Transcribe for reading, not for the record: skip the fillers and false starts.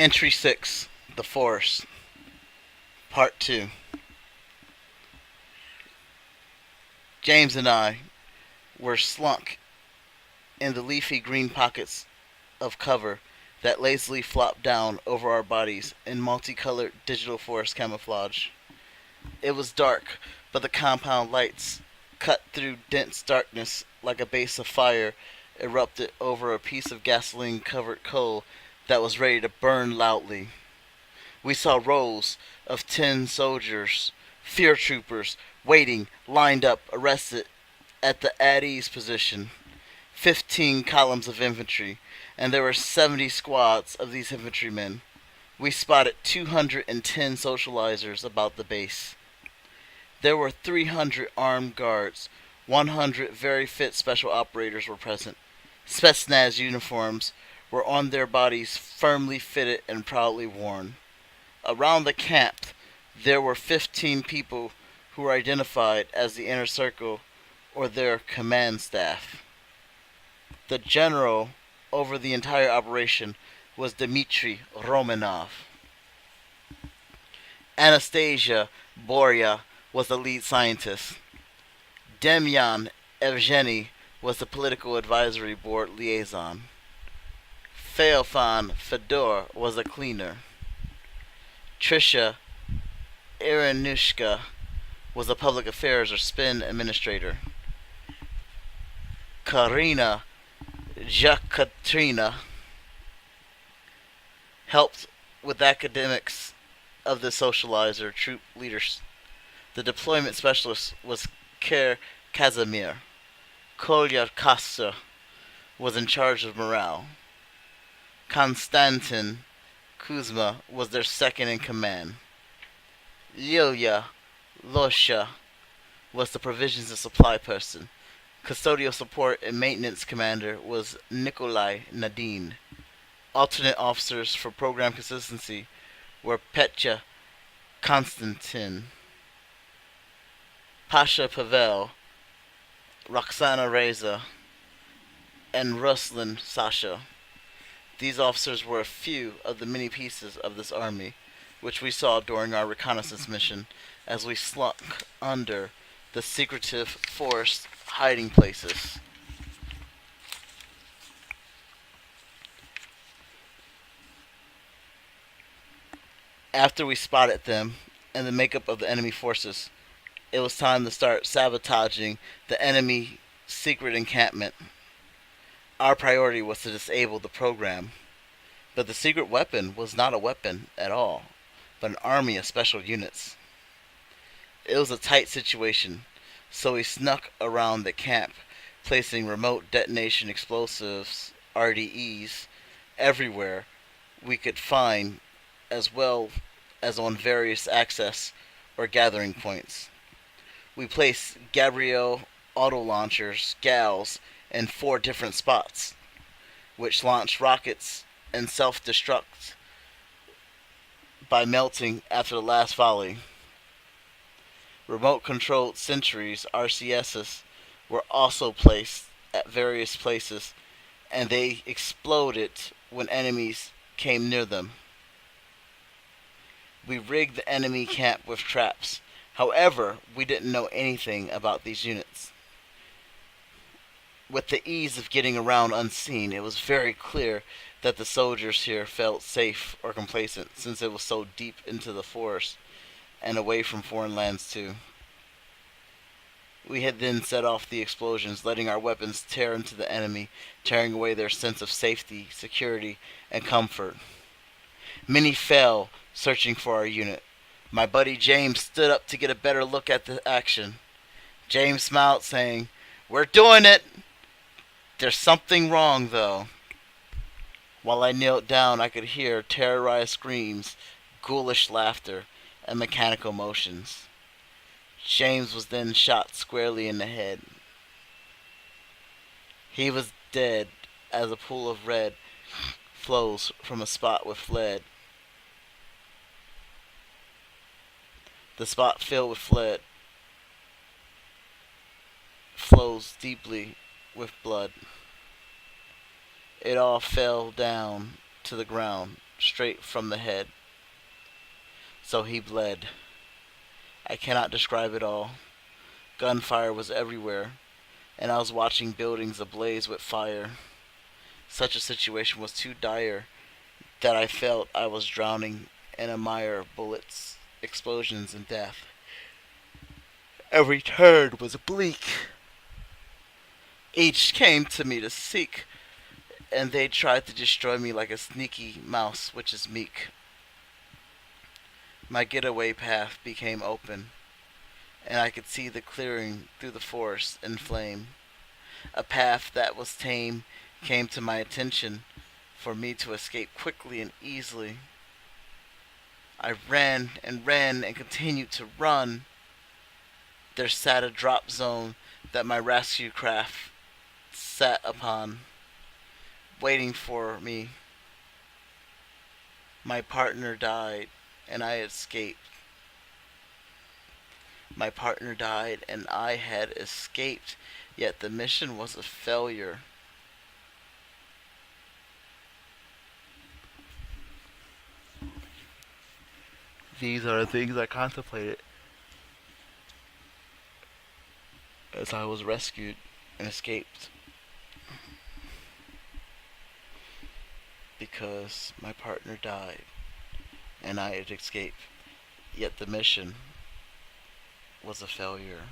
Entry 6, The Forest, Part 2. James and I were slunk in the leafy green pockets of cover that lazily flopped down over our bodies in multicolored digital forest camouflage. It was dark, but the compound lights cut through dense darkness like a base of fire erupted over a piece of gasoline-covered coal that was ready to burn loudly. We saw rows of 10 soldiers, fear troopers, waiting, lined up, arrested at the at ease position. 15 columns of infantry, and there were 70 squads of these infantrymen. We spotted 210 socializers about the base. There were 300 armed guards. 100 very fit special operators were present. Spetsnaz uniforms were on their bodies, firmly fitted and proudly worn. Around the camp, there were 15 people who were identified as the inner circle or their command staff. The general over the entire operation was Dmitry Romanov. Anastasia Borya was the lead scientist. Demyan Evgeny was the political advisory board liaison. Feofan Fedor was a cleaner. Trisha Iranushka was a public affairs or spin administrator. Karina Jakatrina helped with academics of the socializer troop leaders. The deployment specialist was Ker Kazimir. Kolya Kassa was in charge of morale. Konstantin Kuzma was their second in command. Lilia Losha was the provisions and supply person. Custodial support and maintenance commander was Nikolai Nadine. Alternate officers for program consistency were Petya Konstantin, Pasha Pavel, Roxana Reza, and Ruslan Sasha. These officers were a few of the many pieces of this army which we saw during our reconnaissance mission as we slunk under the secretive forest hiding places. After we spotted them and the makeup of the enemy forces, it was time to start sabotaging the enemy secret encampment. Our priority was to disable the program, but the secret weapon was not a weapon at all, but an army of special units. It was a tight situation, so we snuck around the camp, placing remote detonation explosives, RDEs, everywhere we could find, as well as on various access or gathering points. We placed Gabrielle auto launchers, GALs, in 4 different spots, which launched rockets and self-destruct by melting after the last volley. Remote-controlled sentries, RCSs, were also placed at various places, and they exploded when enemies came near them. We rigged the enemy camp with traps. However, we didn't know anything about these units. With the ease of getting around unseen, it was very clear that the soldiers here felt safe or complacent, since it was so deep into the forest and away from foreign lands too. We had then set off the explosions, letting our weapons tear into the enemy, tearing away their sense of safety, security, and comfort. Many fell, searching for our unit. My buddy James stood up to get a better look at the action. James smiled, saying, "We're doing it! There's something wrong, though." While I knelt down, I could hear terrorized screams, ghoulish laughter, and mechanical motions. James was then shot squarely in the head. He was dead as a pool of red flows from a spot with lead. The spot filled with lead flows deeply with blood. It all fell down to the ground, straight from the head, so he bled. I cannot describe it all. Gunfire was everywhere, and I was watching buildings ablaze with fire. Such a situation was too dire that I felt I was drowning in a mire of bullets, explosions, and death. Every turn was bleak. Each came to me to seek, and they tried to destroy me like a sneaky mouse which is meek. My getaway path became open, and I could see the clearing through the forest in flame. A path that was tame came to my attention for me to escape quickly and easily. I ran and continued to run. There sat a drop zone that my rescue craft sat upon, waiting for me. My partner died, and I escaped. My partner died, and I had escaped, yet the mission was a failure. These are the things I contemplated as I was rescued and escaped, because my partner died and I had escaped, yet the mission was a failure.